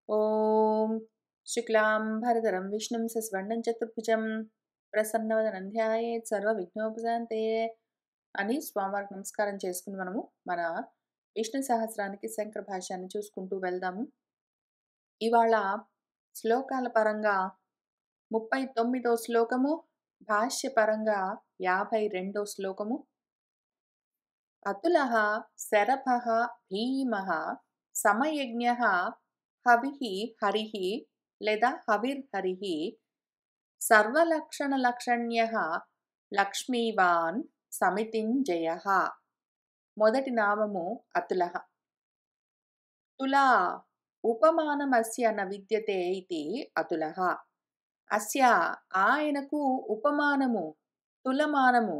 ఓం శుక్లాంబరధరం విష్ణుం శశివర్ణం చతుర్భుజం ప్రసన్నవదనం ధ్యాయేత్ సర్వవిఘ్నోపశాంతయే అని స్వామివారికి నమస్కారం చేసుకుని మనము మన విష్ణు సహస్రానికి శంకర భాష్యాన్ని చూసుకుంటూ వెళ్దాము. ఇవాళ శ్లోకాల పరంగా 39వ శ్లోకము, భాష్యపరంగా 52వ శ్లోకము. అతులః శరభః భీమః సమయజ్ఞః హవిః హరిః లేదా హవిర్హరిః సర్వలక్షణలక్షణ్యః లక్ష్మీవాన్ సమితింజయః. మొదటి నామము అతులః. తులా ఉపమానమస్య న విద్యతే ఇతి అతులః. అస్య ఆయనకు ఉపమానము, తులమానము,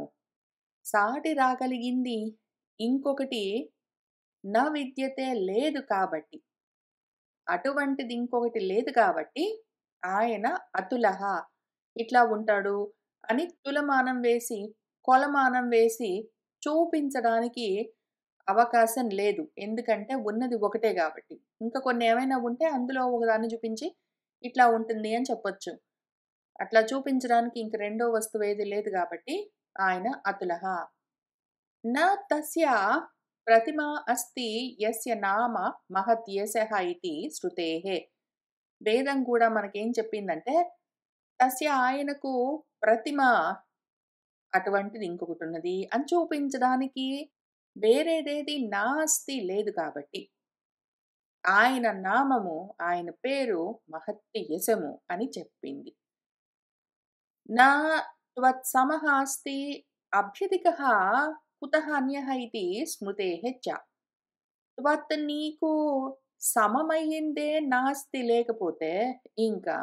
సాటి రాగలిగింది ఇంకొకటి న విద్యతే లేదు కాబట్టి, అటువంటిది ఇంకొకటి లేదు కాబట్టి ఆయన అతులః ఇట్లా ఉంటాడు అని తులమానం వేసి, కొలమానం వేసి చూపించడానికి అవకాశం లేదు. ఎందుకంటే ఉన్నది ఒకటే కాబట్టి. ఇంకా కొన్ని ఏమైనా ఉంటే అందులో ఒకదాన్ని చూపించి ఇట్లా ఉంటుంది అని చెప్పొచ్చు. అట్లా చూపించడానికి ఇంక రెండో వస్తువు ఏది లేదు కాబట్టి ఆయన అతులః. న తస్య ప్రతిమా అస్తి యస్య నామ మహత్ యశః ఇతి శృతేః. వేదం కూడా మనకేం చెప్పిందంటే తస్య ఆయనకు ప్రతిమ అటువంటిది ఇంకొకటి ఉన్నది అని చూపించడానికి వేరేదేది నాస్తి లేదు కాబట్టి ఆయన నామము, ఆయన పేరు మహత్తి యశము అని చెప్పింది. నా త్వత్సమః అస్తి అభ్యధికః కుతః అన్యః ఇతి స్మృతేః చ. త్వత్ నీకు సమమయ్యిందే నాస్తి లేకపోతే ఇంకా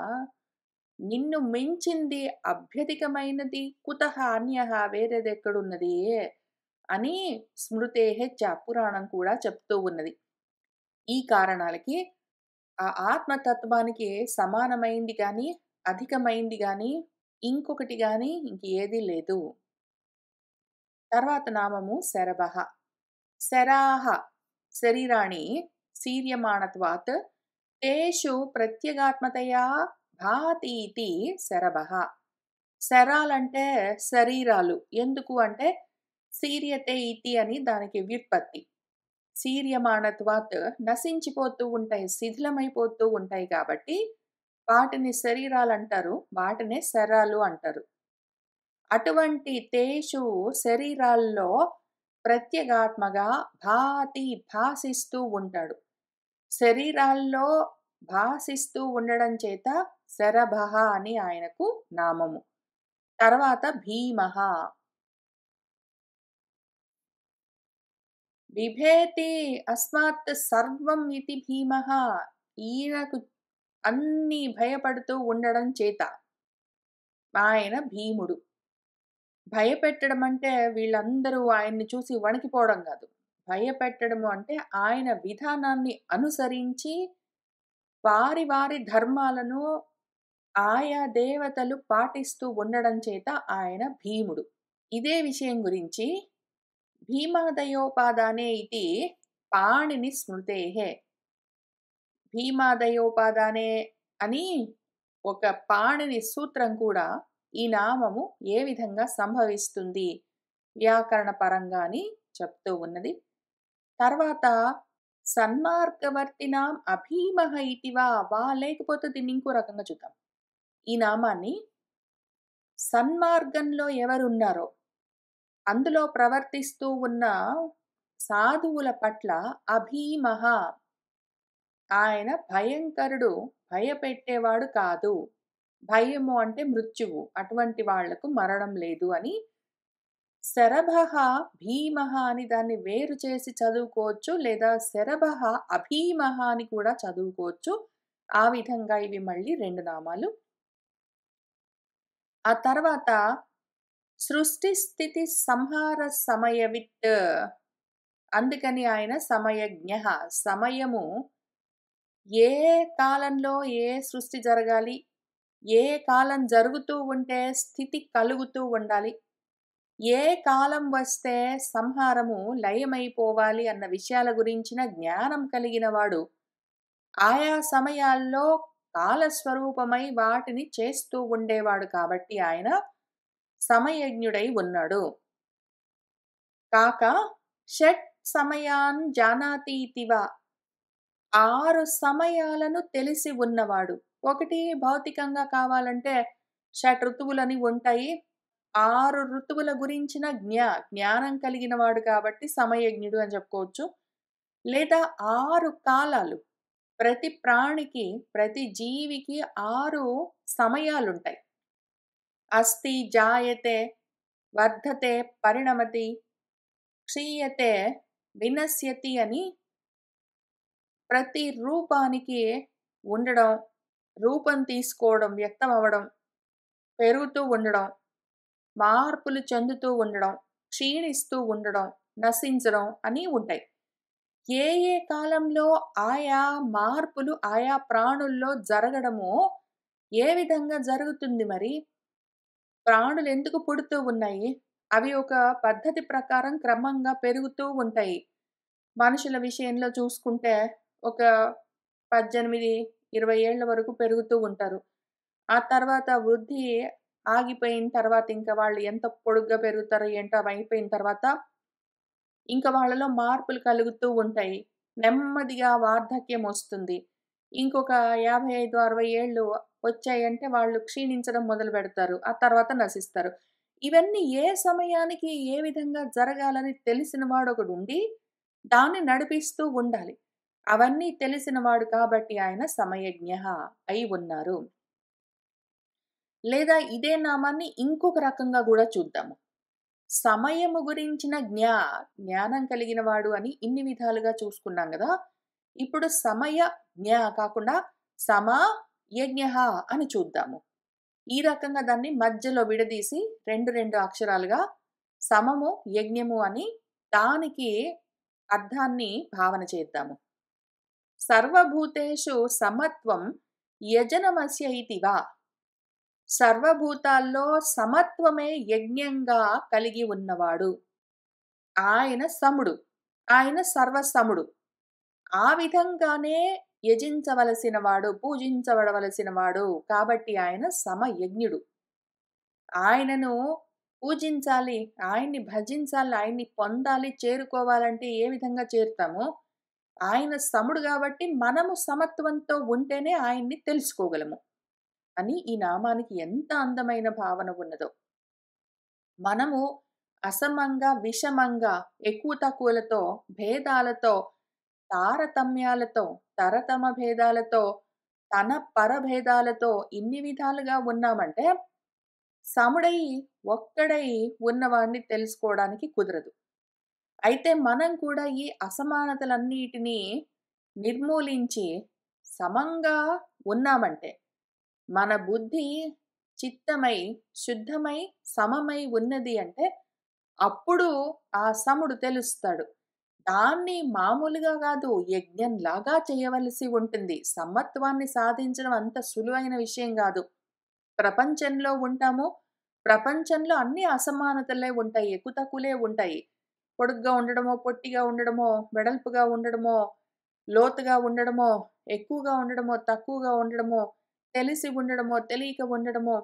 నిన్ను మించింది అభ్యధికమైనది కుతః అన్యః వేరేది ఎక్కడున్నది అని స్మృతేః చ పురాణం కూడా చెప్తూ ఉన్నది. ఈ కారణాలకి ఆ ఆత్మతత్వానికి సమానమైంది గాని, అధికమైంది గాని, ఇంకొకటి గాని ఇంకేదీ లేదు. తర్వాత నామము శరభః. శరాః శరీరాణి శీర్యమాణత్వాత్ తేషు ప్రత్యేగాత్మతయా భాతీతి శరభః. శరాలంటే శరీరాలు. ఎందుకు అంటే శీర్యతే ఇతి అని దానికి వ్యుత్పత్తి. శీర్యమాణత్వాత్ నశించిపోతూ ఉంటాయి, శిథిలమైపోతూ ఉంటాయి కాబట్టి వాటిని శరీరాలు అంటారు, వాటినే శరాలు అంటారు. అటువంటి తేషు శరీరాల్లో ప్రత్యేగాత్మగా భాతి భాసిస్తూ ఉంటాడు. శరీరాల్లో భాసిస్తూ ఉండడం చేత శరభః అని ఆయనకు నామము. తర్వాత భీమః. బిభేతి అస్మాత్ సర్వం ఇతి భీమః. ఈయనకు అన్ని భయపడుతూ ఉండడం చేత ఆయన భీముడు. భయపెట్టడం అంటే వీళ్ళందరూ ఆయన్ని చూసి వణికిపోవడం కాదు. భయపెట్టడము అంటే ఆయన విధానాన్ని అనుసరించి వారి వారి ధర్మాలను ఆయా దేవతలు పాటిస్తూ ఉండడం చేత ఆయన భీముడు. ఇదే విషయం గురించి భీమాదయోపాదానే ఇది పాణిని స్మృతేః. భీమాదయోపాదానే అని ఒక పాణిని సూత్రం కూడా ఈ నామము ఏ విధంగా సంభవిస్తుంది వ్యాకరణ పరంగా అని చెప్తూ ఉన్నది. తర్వాత సన్మార్గవర్తినాం అభీమః ఇతివా వా లేకపోతే దీన్ని ఇంకో రకంగా చూద్దాం. ఈ నామాన్ని సన్మార్గంలో ఎవరున్నారో అందులో ప్రవర్తిస్తూ ఉన్న సాధువుల పట్ల అభీమః, ఆయన భయంకరుడు, భయపెట్టేవాడు కాదు. భయము అంటే మృత్యువు, అటువంటి వాళ్లకు మరణం లేదు అని శరభః భీమః అని దాన్ని వేరు చేసి చదువుకోవచ్చు, లేదా శరభః అభీమః అని కూడా చదువుకోవచ్చు. ఆ విధంగా ఇవి మళ్ళీ రెండు నామాలు. ఆ తర్వాత సృష్టి స్థితి సంహార సమయవిత్, అందుకని ఆయన సమయజ్ఞః. సమయము ఏ కాలంలో ఏ సృష్టి జరగాలి, ఏ కాలం జరుగుతూ ఉంటే స్థితి కలుగుతూ ఉండాలి, ఏ కాలం వస్తే సంహారము లయమైపోవాలి అన్న విషయాల గురించిన జ్ఞానం కలిగిన వాడు ఆయా సమయాల్లో కాలస్వరూపమై వాటిని చేస్తూ ఉండేవాడు కాబట్టి ఆయన సమయజ్ఞుడై ఉన్నాడు. కాక షట్ సమయాన్ జానాతీతివ 6 సమయాలను తెలిసి ఉన్నవాడు. ఒకటి భౌతికంగా కావాలంటే షట్‌ఋతువులని ఉంటాయి. 6 ఋతువుల గురించిన జ్ఞానం కలిగిన వాడు కాబట్టి సమయజ్ఞుడు అని చెప్పుకోవచ్చు. లేదా 6 కాలాలు. ప్రతి ప్రాణికి, ప్రతి జీవికి 6 సమయాలుంటాయి. అస్తి, జాయతే, వర్ధతే, పరిణమతి, క్షీయతే, వినశ్యతి అని ప్రతి రూపానికి ఉండడం, రూపం తీసుకోవడం, వ్యక్తం అవ్వడం, పెరుగుతూ ఉండడం, మార్పులు చెందుతూ ఉండడం, క్షీణిస్తూ ఉండడం, నశించడం అని ఉంటాయి. ఏ ఏ కాలంలో ఆయా మార్పులు ఆయా ప్రాణుల్లో జరగడమో ఏ విధంగా జరుగుతుంది మరి? ప్రాణులు ఎందుకు పుడుతూ ఉన్నాయి? అవి ఒక పద్ధతి ప్రకారం క్రమంగా పెరుగుతూ ఉంటాయి. మనుషుల విషయంలో చూసుకుంటే ఒక 18, 20 ఏళ్ల వరకు పెరుగుతూ ఉంటారు. ఆ తర్వాత వృద్ధి ఆగిపోయిన తర్వాత ఇంకా వాళ్ళు ఎంత పొడుగ్గా పెరుగుతారో ఏంటో అవి అయిపోయిన తర్వాత ఇంక వాళ్ళలో మార్పులు కలుగుతూ ఉంటాయి. నెమ్మదిగా వార్ధక్యం వస్తుంది. ఇంకొక 55, 60 ఏళ్ళు వచ్చాయంటే వాళ్ళు క్షీణించడం మొదలుపెడతారు. ఆ తర్వాత నశిస్తారు. ఇవన్నీ ఏ సమయానికి ఏ విధంగా జరగాలని తెలిసిన వాడొకడుండి, దాన్ని నడిపిస్తూ ఉండాలి. అవన్నీ తెలిసిన వాడు కాబట్టి ఆయన సమయజ్ఞః అయి ఉన్నారు. లేదా ఇదే నామాన్ని ఇంకొక రకంగా గూడా చూద్దాము. సమయము గురించిన జ్ఞానం కలిగిన వాడు అని ఇన్ని విధాలుగా చూసుకున్నాం గదా! ఇప్పుడు సమయ కాకుండా సమయజ్ఞః అని చూద్దాము. ఈ రకంగా దాన్ని మధ్యలో విడదీసి 2 అక్షరాలుగా సమము, యజ్ఞము అని దానికి అర్థాన్ని భావన చేద్దాము. సర్వభూతేషు సమత్వం యజనమస్య ఇతివా. సర్వభూతాల్లో సమత్వమే యజ్ఞంగా కలిగి ఉన్నవాడు. ఆయన సముడు. ఆయన సర్వసముడు. ఆ విధంగానే యజించవలసిన వాడు, పూజించబడవలసిన వాడు. కాబట్టి ఆయన సమయజ్ఞుడు. ఆయనను పూజించాలి, ఆయన్ని భజించాలి, ఆయన్ని పొందాలి, చేరుకోవాలంటే ఏ విధంగా చేరుతామో, ఆయన సముడు గాబట్టి మనము సమత్వంతో ఉంటేనే ఆయన్ని తెలుసుకోగలము అని ఈ నామానికి ఎంత అందమైన భావన ఉన్నదో. మనము అసమంగా, విషమంగా, ఎక్కువ తక్కువలతో, భేదాలతో, తారతమ్యాలతో, తరతమ భేదాలతో, తన పరభేదాలతో ఇన్ని విధాలుగా ఉన్నామంటే, సముడై, ఒక్కడై ఉన్నవాడిని తెలుసుకోవడానికి కుదరదు. అయితే మనం కూడా ఈ అసమానతలన్నిటినీ నిర్మూలించి సమంగా ఉన్నామంటే, మన బుద్ధి చిత్తమై, శుద్ధమై, సమమై ఉన్నది అంటే, అప్పుడు ఆ సముడు తెలుస్తాడు. దాన్ని మామూలుగా గాదు, యజ్ఞంలాగా చేయవలసి ఉంటుంది. సమత్వాన్ని సాధించడం అంత సులువైన విషయం గాదు. ప్రపంచంలో ఉంటాము. ప్రపంచంలో అన్ని అసమానతలే ఉంటాయి. ఎక్కువ-తక్కువలే ఉంటాయి. పొడుగ్గా ఉండడమో, పొట్టిగా ఉండడమో, వెడల్పుగా ఉండడమో, లోతుగా ఉండడమో, ఎక్కువగా ఉండడమో, తక్కువగా ఉండడమో, తెలిసి ఉండడమో, తెలియక ఉండడమో,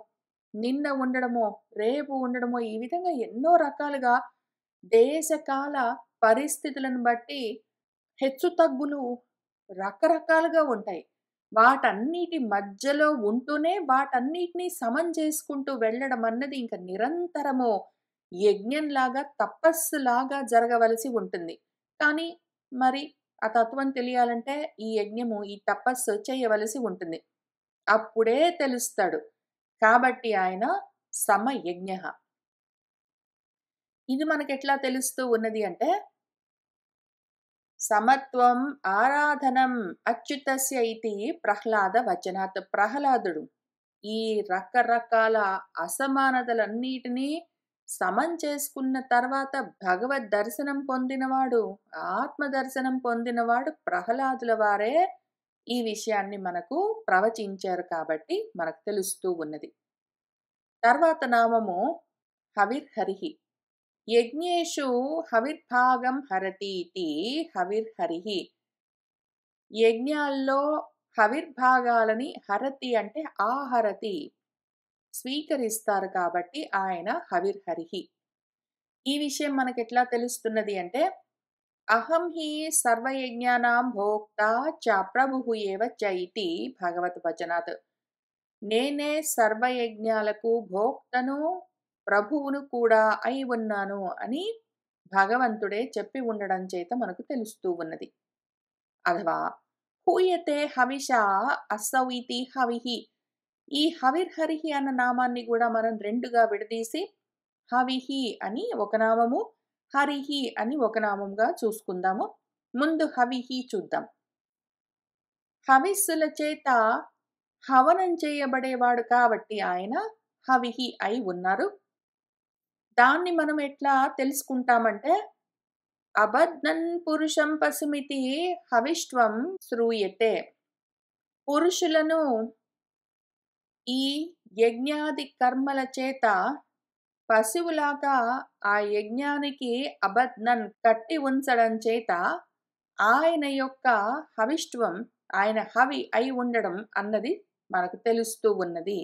నిన్న ఉండడమో, రేపు ఉండడమో, ఈ విధంగా ఎన్నో రకాలుగా దేశకాల పరిస్థితులను బట్టి హెచ్చుతగ్గులు రకరకాలుగా ఉంటాయి. వాటన్నిటి మధ్యలో ఉంటూనే వాటన్నిటిని సమం చేసుకుంటూ వెళ్ళడం అన్నది ఇంక నిరంతరము యజ్ఞంలాగా, తపస్సులాగా జరగవలసి ఉంటుంది. కానీ మరి ఆ తత్వం తెలియాలంటే ఈ యజ్ఞము, ఈ తపస్సు చేయవలసి ఉంటుంది. అప్పుడే తెలుస్తాడు. కాబట్టి ఆయన సమయజ్ఞః. ఇది మనకెట్లా తెలుస్తూ ఉన్నది అంటే, సమత్వం ఆరాధనం అచ్యుతస్య ఇతి ప్రహ్లాద వచనాత్. ప్రహ్లాదుడు ఈ రకరకాల అసమానతలన్నిటినీ సమం చేసుకున్న తర్వాత భగవద్ దర్శనం పొందినవాడు, ఆత్మ దర్శనం పొందినవాడు ప్రహ్లాదుల వారే ఈ విషయాన్ని మనకు ప్రవచించారు కాబట్టి మనకు తెలుస్తూ ఉన్నది. తర్వాత నామము హవిర్హరిః. యజ్ఞేషు హవిర్భాగం హరతీతి హవిర్హరిః. యజ్ఞాల్లో హవిర్భాగాలని హరతి అంటే ఆహరతి స్వీకరిస్తారు కాబట్టి ఆయన హవిర్హరిహి. ఈ విషయం మనకెట్లా తెలుస్తున్నది అంటే, అహం హి సర్వయజ్ఞానాం భోక్తా చ ప్రభుః ఏవ చ ఇతి భగవద్వచనాత్. నేనే సర్వయజ్ఞాలకు భోక్తను, ప్రభువును కూడా అయి ఉన్నాను అని భగవంతుడే చెప్పి ఉండడం చేత మనకు తెలుస్తూ ఉన్నది. అథవా హూయతే హవిషా అస్సౌ ఇతి హవిః. ఈ హవిర్హరిః అన్న నామాన్ని కూడా మనం రెండుగా విడదీసి హవిః అని ఒక నామము, హరిః అని ఒక నామంగా చూసుకుందాము. ముందు హవిః చూద్దాం. హవిస్సుల చేత హవనం చేయబడేవాడు కాబట్టి ఆయన హవిః అయి ఉన్నారు. దాన్ని మనం ఎట్లా తెలుసుకుంటామంటే, అబద్ధన్ పురుషం పశుమితి హవిష్ట్వం శ్రూయతే. పురుషులను ఈ యజ్ఞాది కర్మల చేత పశువులాగా ఆ యజ్ఞానికి అబద్ధన్ కట్టి ఉంచడం చేత ఆయన యొక్క హవిష్ట్వం, ఆయన హవి అయి ఉండడం అన్నది మనకు తెలుస్తూ ఉన్నది.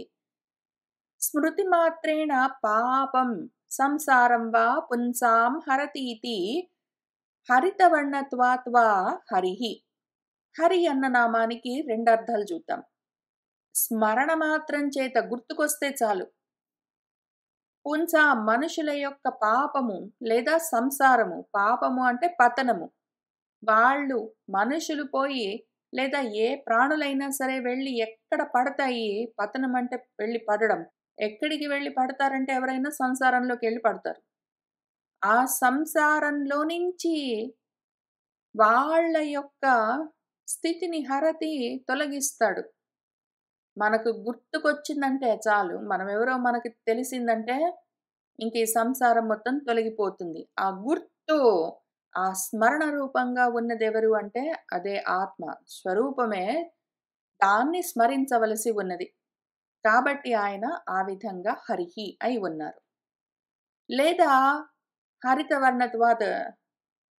స్మృతి మాత్రేణ పాపం సంసారం వా పుంసాం హరతీతి హరితవర్ణత్వాత్ వా హరిః. హరి అన్న నామానికి రెండు అర్థాలు చూద్దాం. స్మరణ మాత్రం చేత గుర్తుకొస్తే చాలు పుంస మనుషుల యొక్క పాపము లేదా సంసారము, పాపము అంటే పతనము, వాళ్ళు మనుషులు పోయి లేదా ఏ ప్రాణులైనా సరే వెళ్ళి ఎక్కడ పడతాయి, పతనం అంటే వెళ్ళి పడడం. ఎక్కడికి వెళ్ళి పడతారంటే ఎవరైనా సంసారంలోకి వెళ్ళి పడతారు. ఆ సంసారంలో నుంచి వాళ్ళ యొక్క స్థితిని హరతి తొలగిస్తాడు. మనకు గుర్తుకొచ్చిందంటే చాలు, మనం ఎవరో మనకి తెలిసిందంటే ఇంక ఈ సంసారం మొత్తం తొలగిపోతుంది. ఆ గుర్తు, ఆ స్మరణ రూపంగా ఉన్నదెవరు అంటే అదే ఆత్మ స్వరూపమే. దాన్ని స్మరించవలసి ఉన్నది. కాబట్టి ఆయన ఆ విధంగా హరిహి అయి ఉన్నారు. లేదా హరితవర్ణత్వాత్,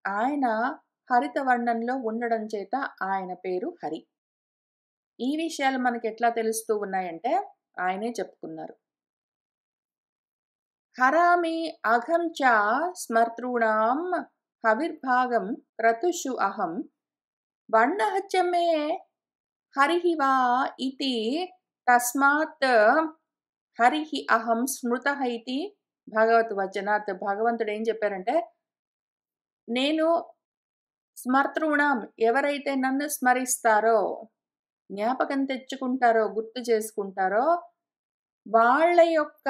ఆయన హరితవర్ణంలో ఉండడం చేత ఆయన పేరు హరి. ఈ విషయాలు మనకి ఎట్లా తెలుస్తూ ఉన్నాయంటే ఆయనే చెప్పుకున్నారు. హరామి అఘం చ స్మర్తॄణాం హవిర్భాగం క్రతుషు అహం వర్ణః చ మే హరిః వా ఇతి తస్మాత్ హరిః అహం స్మృతః ఇతి భగవద్వచనాత్. భగవంతుడు ఏం చెప్పారంటే, నేను స్మర్తॄణాం, ఎవరైతే నన్ను స్మరిస్తారో, జ్ఞాపకం తెచ్చుకుంటారో, గుర్తు చేసుకుంటారో, వాళ్ళ యొక్క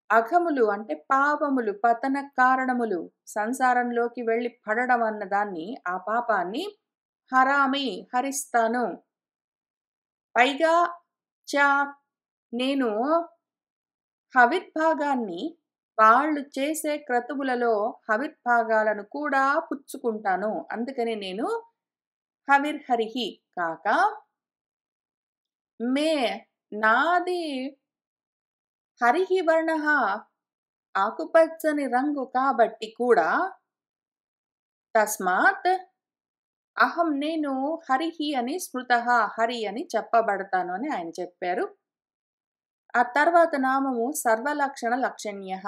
అఘములు అంటే పాపములు, పతన కారణములు, సంసారంలోకి వెళ్ళి పడడం అన్నదాన్ని, ఆ పాపాన్ని హరామి హరిస్తాను. పైగా చ నేను హవిర్భాగాన్ని, వాళ్ళు చేసే క్రతువులలో హవిర్భాగాలను కూడా పుచ్చుకుంటాను. అందుకని నేను హవిర్హరిహి కాక మే నాది హరిహి వర్ణః ఆకుపచ్చని రంగు కాబట్టి కూడా తస్మాత్ అహం నేను హరిహి అని స్మృతః హరి అని చెప్పబడతాను అని ఆయన చెప్పారు. ఆ తర్వాత నామము సర్వలక్షణ లక్షణ్యః.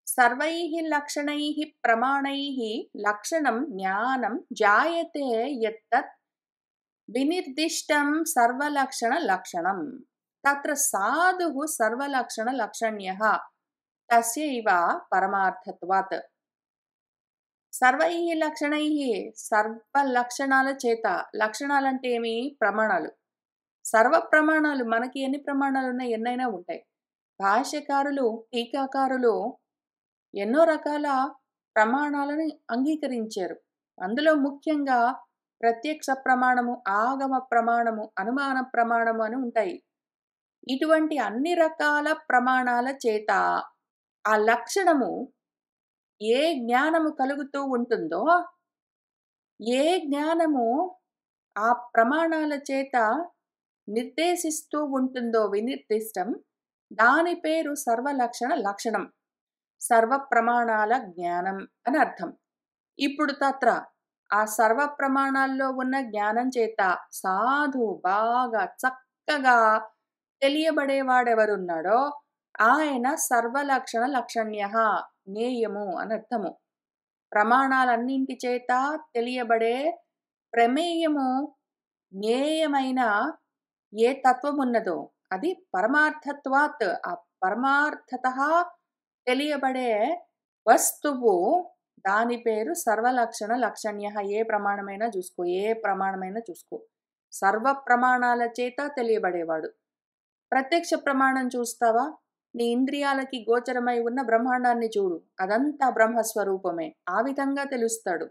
సర్వైః లక్షణైః ప్రమాణైః లక్షణం జ్ఞానం జాయతే యత్తత్ వినిర్దిష్టం సర్వలక్షణ లక్షణం తత్ర సాధుః సర్వలక్షణ లక్షణ్యః తస్యైవ పరమార్థత్వాత్. సర్వైః లక్షణైః, సర్వ లక్షణాల చేత. లక్షణాలంటే ఏమి? ప్రమాణాలు. సర్వ ప్రమాణాలు, మనకి ఎన్ని ప్రమాణాలు ఉన్నాయి? ఎన్నైనా ఉంటాయి. భాష్యకారులు, టీకాకారులు ఎన్నో రకాల ప్రమాణాలను అంగీకరించారు. అందులో ముఖ్యంగా ప్రత్యక్ష ప్రమాణము, ఆగమ ప్రమాణము, అనుమాన ప్రమాణము అని ఉంటాయి. ఇటువంటి అన్ని రకాల ప్రమాణాల చేత ఆ లక్షణము ఏ జ్ఞానము కలుగుతూ ఉంటుందో, ఏ జ్ఞానము ఆ ప్రమాణాల చేత నిర్దేశిస్తూ ఉంటుందో వినిర్దిష్టం, దాని పేరు సర్వలక్షణ లక్షణం, సర్వ ప్రమాణాల జ్ఞానం అని అర్థం. ఇప్పుడు తత్ర ఆ సర్వ ప్రమాణాల్లో ఉన్న జ్ఞానం చేత సాధు బాగా చక్కగా తెలియబడేవాడెవరున్నాడో ఆయన సర్వలక్షణ లక్షణ్యః జ్ఞేయము అని అర్థము. ప్రమాణాలన్నింటి చేత తెలియబడే ప్రమేయము జ్ఞేయమైన ఏ తత్వమున్నదో అది పరమార్థత్వాత్ ఆ పరమార్థతః తెలియబడే వస్తువు దాని పేరు సర్వలక్షణ లక్షణ్యః. ఏ ప్రమాణమైనా చూసుకో, ఏ ప్రమాణమైనా చూసుకో. సర్వ ప్రమాణాల చేత తెలియబడేవాడు. ప్రత్యక్ష ప్రమాణం చూస్తావా? నీ ఇంద్రియాలకి గోచరమై ఉన్న బ్రహ్మాండాన్ని చూడు. అదంతా బ్రహ్మస్వరూపమే. ఆ విధంగా తెలుస్తాడు.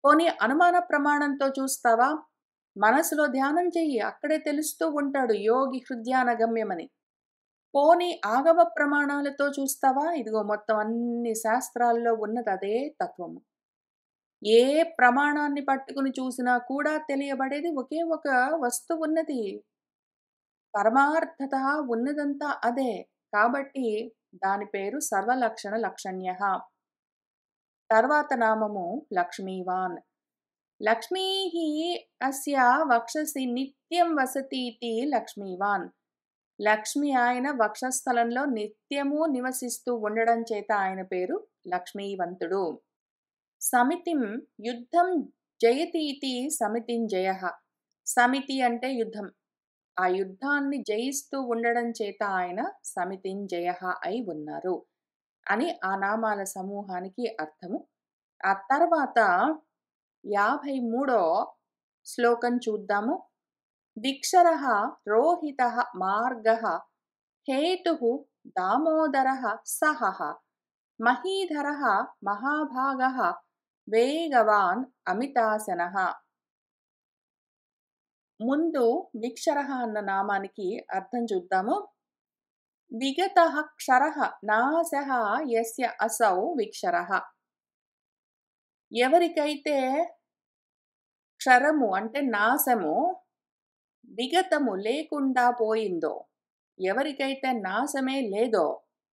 పోనీ అనుమాన ప్రమాణంతో చూస్తావా? మనసులో ధ్యానం చెయ్యి. అక్కడే తెలుస్తూ ఉంటాడు యోగి హృద్యాన గమ్యమని. పోనీ ఆగమ ప్రమాణాలతో చూస్తావా? ఇదిగో మొత్తం అన్ని శాస్త్రాల్లో ఉన్నది అదే తత్వము. ఏ ప్రమాణాన్ని పట్టుకుని చూసినా కూడా తెలియబడేది ఒకే ఒక వస్తువున్నది. పరమార్థత ఉన్నదంతా అదే. కాబట్టి దాని పేరు సర్వలక్షణ లక్షణ్యః. తర్వాత నామము లక్ష్మీవాన్. లక్ష్మీః అస్య వక్షసి నిత్యం వసతీతి లక్ష్మీవాన్. లక్ష్మి ఆయన వక్షస్థలంలో నిత్యము నివసిస్తూ ఉండడం చేత ఆయన పేరు లక్ష్మీవంతుడు. సమితిం యుద్ధం జయతీతి సమితింజయః. సమితి అంటే యుద్ధం. ఆ యుద్ధాన్ని జయిస్తూ ఉండడం చేత ఆయన సమితింజయః అయి ఉన్నారు అని ఆ నామాల సమూహానికి అర్థము. ఆ తర్వాత 53 శ్లోకం చూద్దాము. విక్షరః రోహితః మార్గః హేతుః దామోదరః సహః మహీధరః మహాభాగః వేగవాన్ అమితాసనః. ముందు విక్షరః అన్న నామానికి అర్థం చూద్దాము. విగతః క్షరః నాశః యస్య అసౌ విక్షరః. ఎవరికైతే క్షరము అంటే నాశము, విగతము లేకుండా పోయిందో, ఎవరికైతే నాశమే లేదో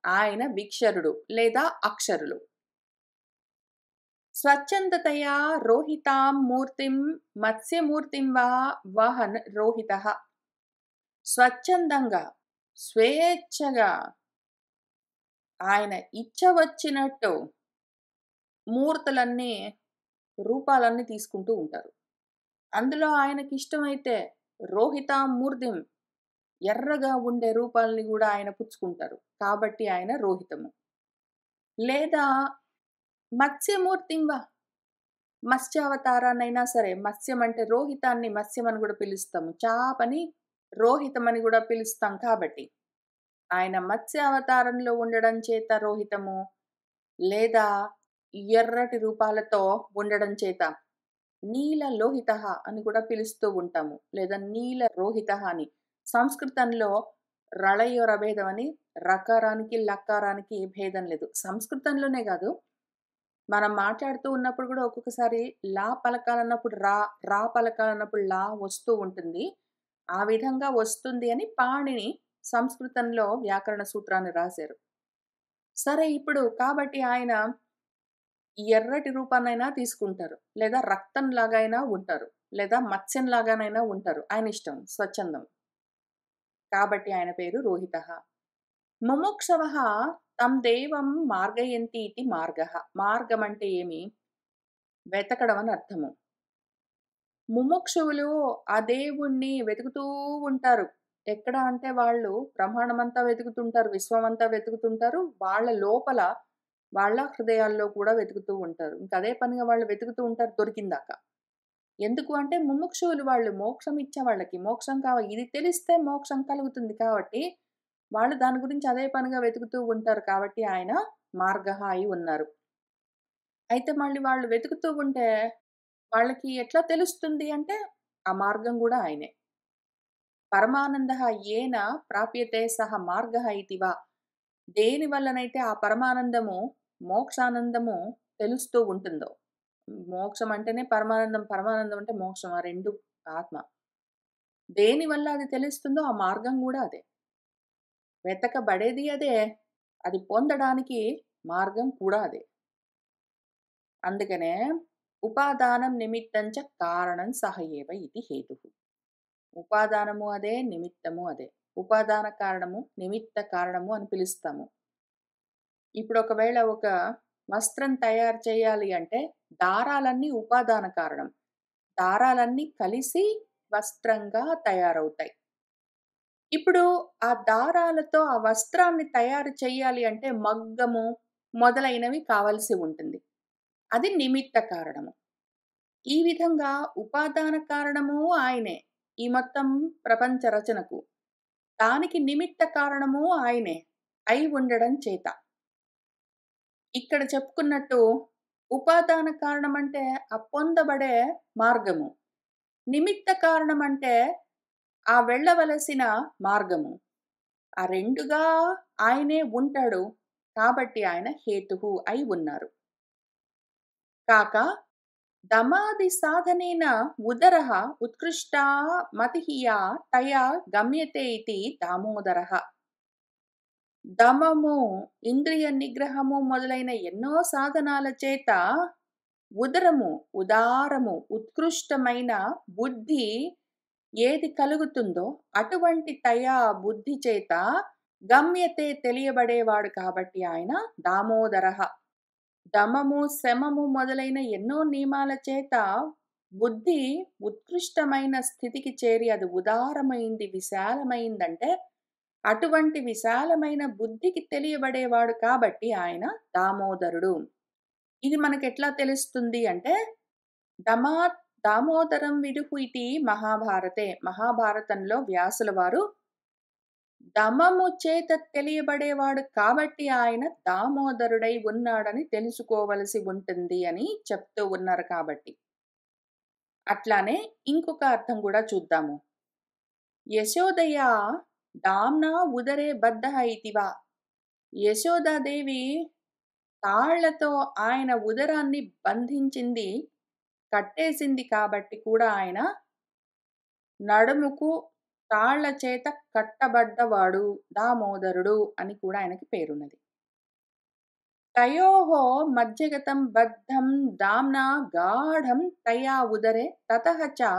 ఆయన విక్షరుడు లేదా అక్షరులు. స్వచ్ఛందతయా రోహితాం మూర్తిం మత్స్యమూర్తిం వా వహన్ రోహితః. స్వచ్ఛందంగా స్వేచ్ఛగా ఆయన ఇచ్చ వచ్చినట్టు మూర్తులన్నీ రూపాలన్నీ తీసుకుంటూ ఉంటారు. అందులో ఆయనకి ఇష్టమైతే రోహితాం మూర్తిం ఎర్రగా ఉండే రూపాలని కూడా ఆయన పుచ్చుకుంటారు. కాబట్టి ఆయన రోహితము. లేదా మత్స్యమూర్తింవా మత్స్యావతారాన్నైనా సరే, మత్స్యం అంటే రోహితాన్ని మత్స్యం అని కూడా పిలుస్తాము. చాపని రోహితం అని కూడా పిలుస్తాం కాబట్టి ఆయన మత్స్యావతారంలో ఉండడం చేత రోహితము, లేదా ఎర్రటి రూపాలతో ఉండడం చేత నీల లోహితః అని కూడా పిలుస్తూ ఉంటాము. లేదా నీల రోహితః అని. సంస్కృతంలో రళయోర భేదం అని రకారానికి లకారానికి భేదం లేదు. సంస్కృతంలోనే కాదు, మనం మాట్లాడుతూ ఉన్నప్పుడు కూడా ఒక్కొక్కసారి లా పలకాలన్నప్పుడు రా, రా పలకాలన్నప్పుడు లా వస్తూ ఉంటుంది. ఆ విధంగా వస్తుంది అని పాణిని సంస్కృతంలో వ్యాకరణ సూత్రాన్ని రాశారు. సరే ఇప్పుడు కాబట్టి ఆయన ఎర్రటి రూపాన్నైనా తీసుకుంటారు. లేదా రక్తంలాగా అయినా ఉంటారు. లేదా మత్స్యంలాగానైనా ఉంటారు. ఆయన ఇష్టం, స్వచ్ఛందం. కాబట్టి ఆయన పేరు రోహితః. ముముక్షవః తం దేవం మార్గయంతి ఇతి మార్గః. మార్గం అంటే ఏమి? వెతకడం అని అర్థము. ముముక్షువులు ఆ దేవుణ్ణి వెతుకుతూ ఉంటారు. ఎక్కడ అంటే వాళ్ళు బ్రహ్మాండమంతా వెతుకుతుంటారు. విశ్వమంతా వెతుకుతుంటారు. వాళ్ళ లోపల వాళ్ళ హృదయాల్లో కూడా వెతుకుతూ ఉంటారు. ఇంక అదే పనిగా వాళ్ళు వెతుకుతూ ఉంటారు దొరికిందాకా. ఎందుకు అంటే ముముక్షువులు వాళ్ళు మోక్షం ఇచ్చే వాళ్ళకి మోక్షం కావాలి. ఇది తెలిస్తే మోక్షం కలుగుతుంది కాబట్టి వాళ్ళు దాని గురించి అదే పనిగా వెతుకుతూ ఉంటారు. కాబట్టి ఆయన మార్గః అయి ఉన్నారు. అయితే మళ్ళీ వాళ్ళు వెతుకుతూ ఉంటే వాళ్ళకి ఎట్లా తెలుస్తుంది అంటే ఆ మార్గం కూడా ఆయనే. పరమానందః ఏన ప్రాప్యతే సహ మార్గః ఇతి వా. దేని వల్లనైతే ఆ పరమానందము, మోక్షానందము తెలుస్తూ ఉంటుందో. మోక్షం అంటేనే పరమానందం, పరమానందం అంటే మోక్షం. ఆ 2 ఆత్మ. దేని వల్ల అది తెలుస్తుందో ఆ మార్గం కూడా అదే. వెతకబడేది అదే. అది పొందడానికి మార్గం కూడా అదే. అందుకనే ఉపాదానం నిమిత్తం చ కారణం సహ ఏవ ఇది హేతుః. ఉపాదానము అదే, నిమిత్తము అదే. ఉపాదాన కారణము, నిమిత్త కారణము అని పిలుస్తాము. ఇప్పుడు ఒకవేళ ఒక వస్త్రం తయారు చేయాలి అంటే దారాలన్నీ ఉపాదాన కారణం. దారాలన్నీ కలిసి వస్త్రంగా తయారవుతాయి. ఇప్పుడు ఆ దారాలతో ఆ వస్త్రాన్ని తయారు చేయాలి అంటే మగ్గము మొదలైనవి కావలసి ఉంటుంది. అది నిమిత్త కారణము. ఈ విధంగా ఉపాదాన కారణము ఆయనే. ఈ మొత్తం ప్రపంచ రచనకు. దానికి నిమిత్త కారణము ఆయనే అయి ఉండడం చేత. ఇక్కడ చెప్పుకున్నట్టు ఉపాదాన కారణం అంటే ఆ పొందబడే మార్గము. నిమిత్త కారణం అంటే ఆ వెళ్ళవలసిన మార్గము. ఆ రెండుగా ఆయనే ఉంటాడు. కాబట్టి ఆయన హేతువు అయి ఉన్నారు. కాక దమాది సాధనేన ఉదరః ఉత్కృష్టా మతిః యా తయా గమ్యతే ఇతి దామోదరః. దమము, ఇంద్రియ నిగ్రహము మొదలైన ఎన్నో సాధనాల చేత ఉదరము, ఉదారము, ఉత్కృష్టమైన బుద్ధి ఏది కలుగుతుందో అటువంటి తయా బుద్ధి చేత గమ్యతే తెలియబడేవాడు కాబట్టి ఆయన దామోదరః. దమము, శమము మొదలైన ఎన్నో నియమాల చేత బుద్ధి ఉత్కృష్టమైన స్థితికి చేరి అది ఉదారమైంది, విశాలమైందంటే అటువంటి విశాలమైన బుద్ధికి తెలియబడేవాడు కాబట్టి ఆయన దామోదరుడు. ఇది మనకెట్లా తెలుస్తుంది అంటే దమా దామోదరం విదుః ఇతి మహాభారతే. మహాభారతంలో వ్యాసుల వారు దమము చేత తెలియబడేవాడు కాబట్టి ఆయన దామోదరుడై ఉన్నాడని తెలుసుకోవలసి ఉంటుంది అని చెప్తూ ఉన్నారు కాబట్టి. అట్లానే ఇంకొక అర్థం కూడా చూద్దాము. యశోదయ దామ్నా ఉదరే బద్ధః ఇతివా. యశోదాదేవి తాళ్లతో ఆయన ఉదరాన్ని బంధించింది, కట్టేసింది కాబట్టి కూడా ఆయన నడుముకు తాళ్ల చేత కట్టబడ్డవాడు దామోదరుడు అని కూడా ఆయనకి పేరున్నది. తయోః మధ్యగతం బద్ధం దామ్నా గాఢం తయా ఉదరే తతః చ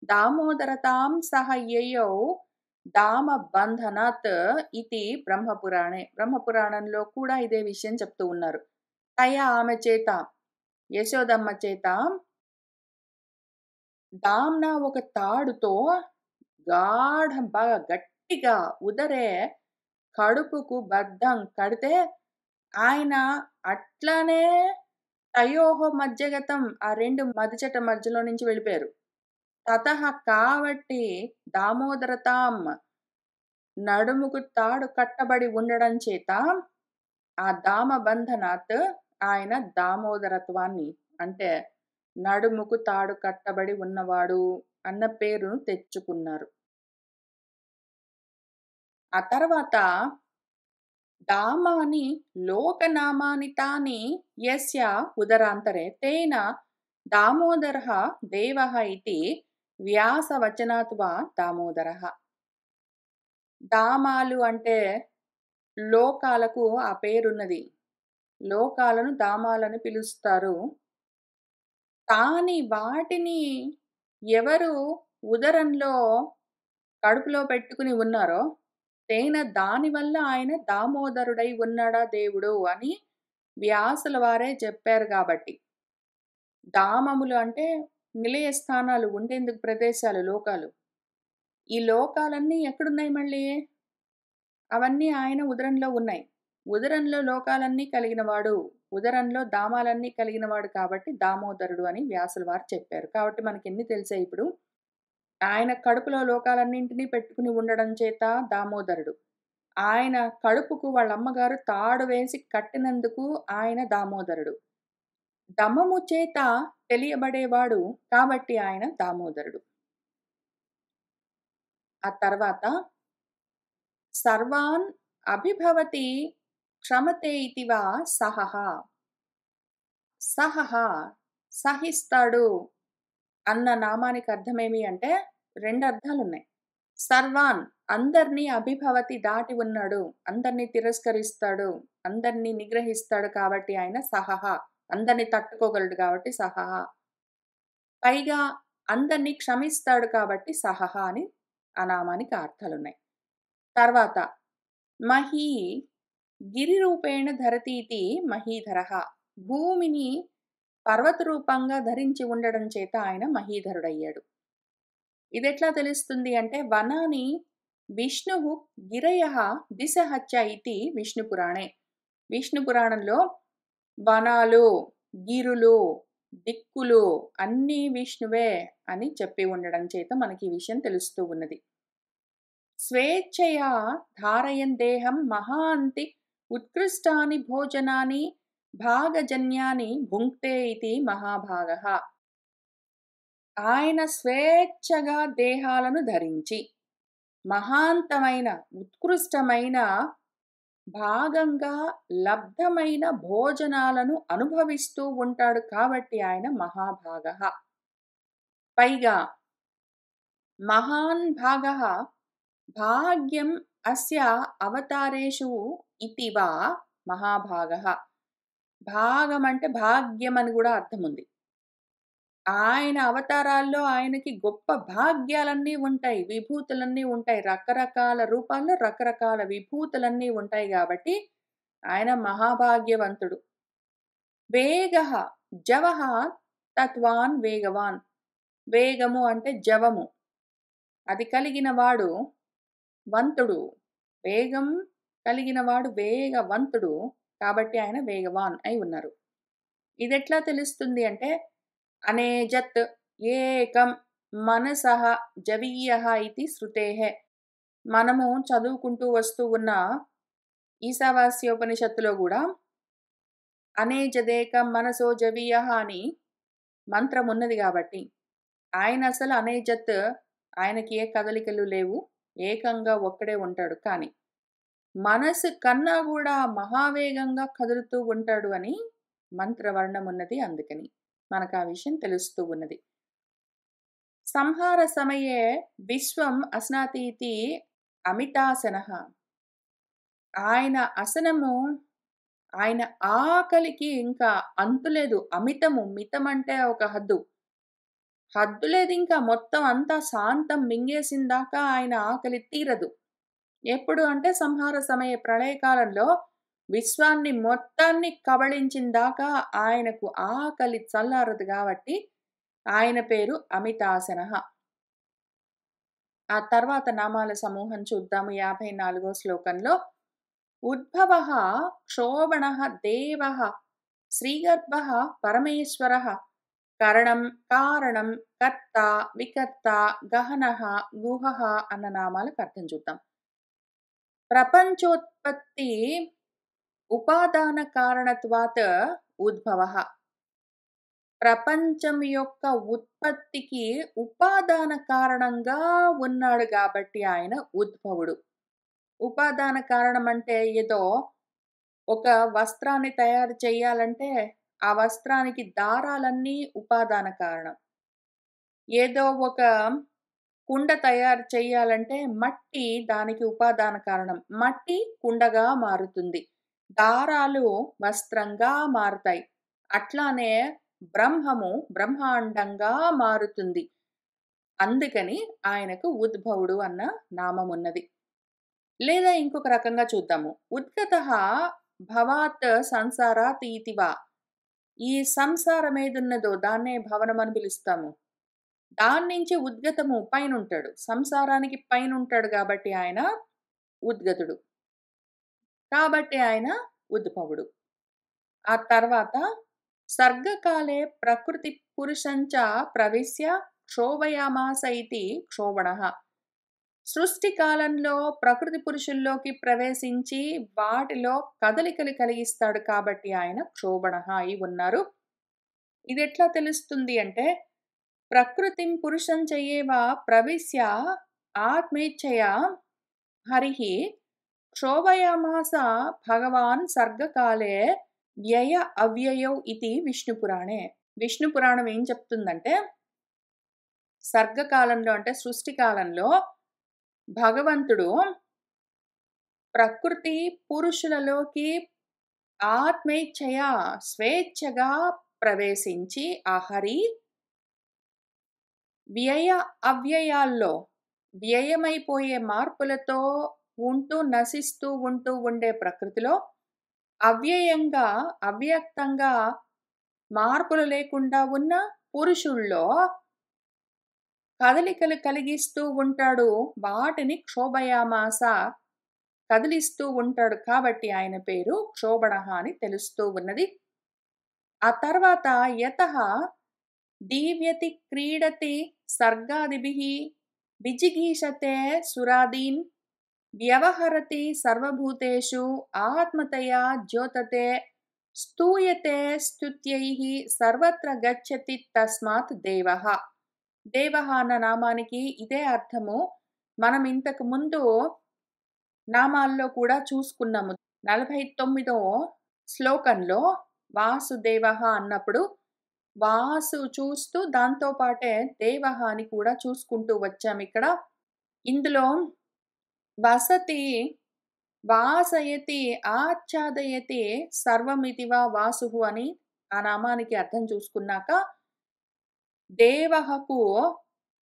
దామోదరతాం సహ యయౌ దామ బంధనాత్ ఇతి బ్రహ్మపురాణే. బ్రహ్మపురాణంలో కూడా ఇదే విషయం చెప్తూ ఉన్నారు. తయా ఆమె చేత, యశోదమ్మ చేత దామ్నా ఒక తాడుతో గాఢం బాగా గట్టిగా ఉదరే కడుపుకు బద్ధం కడితే ఆయన అట్లానే తయోహో మధ్యగతం ఆ రెండు మధ్యచట మధ్యలో నుంచి వెళ్ళిపోయారు. తతః కాబట్టి దామోదరతాం నడుముకు తాడు కట్టబడి ఉండడం చేత ఆ దామ బంధనాత్ ఆయన దామోదరత్వాన్ని అంటే నడుముకు తాడు కట్టబడి ఉన్నవాడు అన్న పేరును తెచ్చుకున్నారు. ఆ తర్వాత దామాని లోకనామాని తాని యస్య ఉదరాంతరే తేన దామోదరః దేవః ఇతి వ్యాసవచనాత్ వా దామోదరః. దామాలు అంటే లోకాలకు ఆ పేరున్నది. లోకాలను దామాలని పిలుస్తారు. తాని వాటిని ఎవరు ఉదరంలో కడుపులో పెట్టుకుని ఉన్నారో తేన దానివల్ల ఆయన దామోదరుడై ఉన్నాడా దేవుడు అని వ్యాసుల వారే చెప్పారు కాబట్టి. దామములు అంటే నిలయ స్థానాలు, ఉండేందుకు ప్రదేశాలు, లోకాలు. ఈ లోకాలన్నీ ఎక్కడున్నాయి మళ్ళీ? అవన్నీ ఆయన ఉదరంలో ఉన్నాయి. ఉదరంలో లోకాలన్నీ కలిగినవాడు, ఉదరంలో దామాలన్నీ కలిగినవాడు కాబట్టి దామోదరుడు అని వ్యాసుల వారు చెప్పారు. కాబట్టి మనకెన్ని తెలిసాయి ఇప్పుడు? ఆయన కడుపులో లోకాలన్నింటినీ పెట్టుకుని ఉండడం చేత దామోదరుడు. ఆయన కడుపుకు వాళ్ళ అమ్మగారు తాడు వేసి కట్టినందుకు ఆయన దామోదరుడు. దమము చేత తెలియబడేవాడు కాబట్టి ఆయన దామోదరుడు. ఆ తర్వాత సర్వాన్ అభిభవతి క్షమతే ఇతివా సహః. సహః సహిస్తాడు అన్న నామానికి అర్థమేమి అంటే రెండు అర్థాలున్నాయి. సర్వాన్ అందరినీ అభిభవతి దాటి ఉన్నాడు, అందరినీ తిరస్కరిస్తాడు, అందరినీ నిగ్రహిస్తాడు కాబట్టి ఆయన సహః అందరినీ తట్టుకోగలడు కాబట్టి సహః. పైగా అందరిని క్షమిస్తాడు కాబట్టి సహః అని ఆ నామానికి ఆ అర్థాలున్నాయి. తర్వాత మహీ గిరిరూపేణ ధరతీతి మహీధరః. భూమిని పర్వత రూపంగా ధరించి ఉండడం చేత ఆయన మహీధరుడయ్యాడు. ఇదెట్లా తెలుస్తుంది అంటే వనాని విష్ణుః గిరయః దిశః చ ఇతి విష్ణు పురాణే. విష్ణు పురాణంలో వనాలు, గిరులు, దిక్కులు అన్నీ విష్ణువే అని చెప్పి ఉండడం చేత మనకి ఈ విషయం తెలుస్తూ ఉన్నది. స్వేచ్ఛయా ధారయన్ దేహం మహాంతి ఉత్కృష్టాని భోజనాని భాగజన్యాని భుంక్తే ఇతి మహాభాగః. ఆయన స్వేచ్ఛగా దేహాలను ధరించి మహాంతమైన ఉత్కృష్టమైన భాగంగా లబ్ధమైన భోజనాలను అనుభవిస్తూ ఉంటాడు కాబట్టి ఆయన మహాభాగః. పైగా మహాన్ భాగః భాగ్యం అస్య అవతారేషు ఇతి వా మహాభాగః. భాగం అంటే భాగ్యం అని కూడా అర్థం ఉంది. ఆయన అవతారాల్లో ఆయనకి గొప్ప భాగ్యాలన్నీ ఉంటాయి. విభూతులన్నీ ఉంటాయి. రకరకాల రూపాల్లో రకరకాల విభూతులన్నీ ఉంటాయి గాబట్టి ఆయన మహాభాగ్యవంతుడు. వేగః జవః తత్వాన్ వేగవాన్. వేగము అంటే జవము. అది కలిగిన వాడు వంతుడు. వేగం కలిగిన వాడు వేగవంతుడు. కాబట్టి ఆయన వేగవాన్ అయి ఉన్నారు. ఇదెట్లా తెలుస్తుంది అంటే అనేజత్ ఏకం మనసః జవీయః ఇతి శృతేః. మనము చదువుకుంటూ వస్తూ ఉన్న ఈశావాస్యోపనిషత్తులో కూడా అనేజదేకం మనసో జవీయః అని మంత్రం ఉన్నది కాబట్టి ఆయన అసలు అనేజత్, ఆయనకి ఏ కదలికలు లేవు, ఏకంగా ఒక్కడే ఉంటాడు. కానీ మనసు కన్నా కూడా మహావేగంగా కదులుతూ ఉంటాడు అని మంత్రవర్ణం ఉన్నది. అందుకని మనకు ఆ విషయం తెలుస్తూ ఉన్నది. సంహార సమయే విశ్వం అస్నాతి ఇతి అమితాసనః. ఆయన అసనము, ఆయన ఆకలికి ఇంకా అంతులేదు. అమితము, మితం అంటే ఒక హద్దు. హద్దు లేదు ఇంకా, మొత్తం అంతా శాంతం మింగేసిందాకా ఆయన ఆకలి తీరదు. ఎప్పుడు అంటే సంహార సమయ ప్రళయకాలంలో విశ్వాన్ని మొత్తాన్ని కబళించిందాకా ఆయనకు ఆకలి చల్లారదు కాబట్టి ఆయన పేరు అమితాసనః. ఆ తర్వాత నామాల సమూహం చూద్దాము. 54వ శ్లోకంలో ఉద్భవః క్షోభణః దేవః శ్రీగర్భః పరమేశ్వరః కరణం కారణం కర్త వికర్త గహనః గుహః అన్న నామాలకు అర్థం చూద్దాం. ప్రపంచోత్పత్తి ఉపాదాన కారణత్వాత్ ఉద్భవః. ప్రపంచం యొక్క ఉత్పత్తికి ఉపాదాన కారణంగా ఉన్నాడు కాబట్టి ఆయన ఉద్భవుడు. ఉపాదాన కారణం అంటే ఏదో ఒక వస్త్రాన్ని తయారు చేయాలంటే ఆ వస్త్రానికి దారాలన్నీ ఉపాదాన కారణం. ఏదో ఒక కుండ తయారు చేయాలంటే మట్టి దానికి ఉపాదాన కారణం. మట్టి కుండగా మారుతుంది. దారాలు వస్త్రంగా మారుతాయి. అట్లానే బ్రహ్మము బ్రహ్మాండంగా మారుతుంది. అందుకని ఆయనకు ఉద్భవుడు అన్న నామం ఉన్నది. లేదా ఇంకొక రకంగా చూద్దాము. ఉద్గతః భవాత్ సంసారాత్ ఇతి వా. ఈ సంసారం ఏదున్నదో దాన్నే భవనం అని పిలుస్తాము. దాని నుంచి ఉద్గతము పైనుంటాడు. సంసారానికి పైనుంటాడు కాబట్టి ఆయన ఉద్గతుడు. కాబట్టి ఆయన ఉద్భవుడు. ఆ తర్వాత సర్గకాలే ప్రకృతి పురుషంచ ప్రవిశ్య క్షోభయామాస ఇతి క్షోభణః. సృష్టి కాలంలో ప్రకృతి పురుషుల్లోకి ప్రవేశించి వాటిలో కదలికలు కలిగిస్తాడు కాబట్టి ఆయన క్షోభణః అయి ఉన్నారు. ఇది ఎట్లా తెలుస్తుంది అంటే ప్రకృతిం పురుషం చయేవ ప్రవిశ్య ఆత్మేచ్ఛయా హరిః క్షోభయామాస భగవాన్ సర్గకాలే వ్యయ అవ్యయౌ ఇతి విష్ణు పురాణే. విష్ణు పురాణం ఏం చెప్తుందంటే సర్గకాలంలో అంటే సృష్టి కాలంలో భగవంతుడు ప్రకృతి పురుషులలోకి ఆత్మేచ్ఛయ స్వేచ్ఛగా ప్రవేశించి ఆ హరి వ్యయ అవ్యయాల్లో వ్యయమైపోయే మార్పులతో ఉంటూ నశిస్తూ ఉండే ప్రకృతిలో అవ్యయంగా అవ్యక్తంగా మార్పులు లేకుండా ఉన్న పురుషుల్లో కదలికలు కలిగిస్తూ ఉంటాడు. వాటిని క్షోభయామాస కదిలిస్తూ ఉంటాడు కాబట్టి ఆయన పేరు క్షోభణః అని తెలుస్తూ ఉన్నది. ఆ తర్వాత యతః దీవ్యతి క్రీడతి సర్గాదిభిః విజిగీషతే సురాదీన్ వ్యవహరతి సర్వభూతేషు ఆత్మతయా ద్యోతతే స్తూయతే స్తుత్యైః సర్వత్ర గచ్చతి తస్మాత్ దేవః. దేవః అన్న నామానికి ఇదే అర్థము. మనం ఇంతకు ముందు నామాల్లో కూడా చూసుకున్నాము. 49వ శ్లోకంలో వాసుదేవః అన్నప్పుడు వాసు చూస్తూ దాంతో పాటే దేవః అని కూడా చూసుకుంటూ వచ్చామిక్కడ. ఇందులో వసతి, వాసయతి, ఆచ్ఛాదయతి సర్వమితి వా వాసుః అని ఆ నామానికి అర్థం చూసుకున్నాక దేవఃకు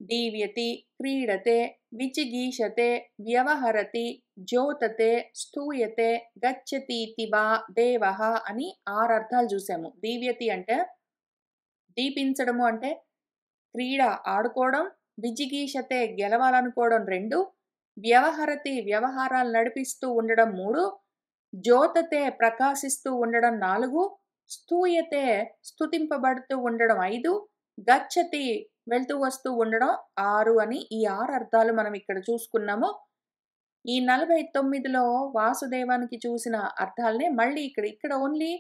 దీవ్యతి, క్రీడతే, విచిగీషతే, వ్యవహరతి, ద్యోతతే, స్తూయతే, గచ్చతీతి వా దేవః అని 6 అర్థాలు చూసాము. దీవ్యతి అంటే దీపించడము అంటే క్రీడ ఆడుకోవడం, విజిగీషతే గెలవాలనుకోవడం 2, వ్యవహరతి వ్యవహారాలు నడిపిస్తూ ఉండడం 3, ద్యోతతే ప్రకాశిస్తూ ఉండడం 4, స్తూయతే స్తుతింపబడుతూ ఉండడం 5, గచ్చతి వెళ్తూ వస్తూ ఉండడం 6 అని ఈ 6 అర్థాలు మనం ఇక్కడ చూసుకున్నాము. ఈ 49లో వాసుదేవానికి చూసిన అర్థాలనే మళ్ళీ ఇక్కడ ఓన్లీ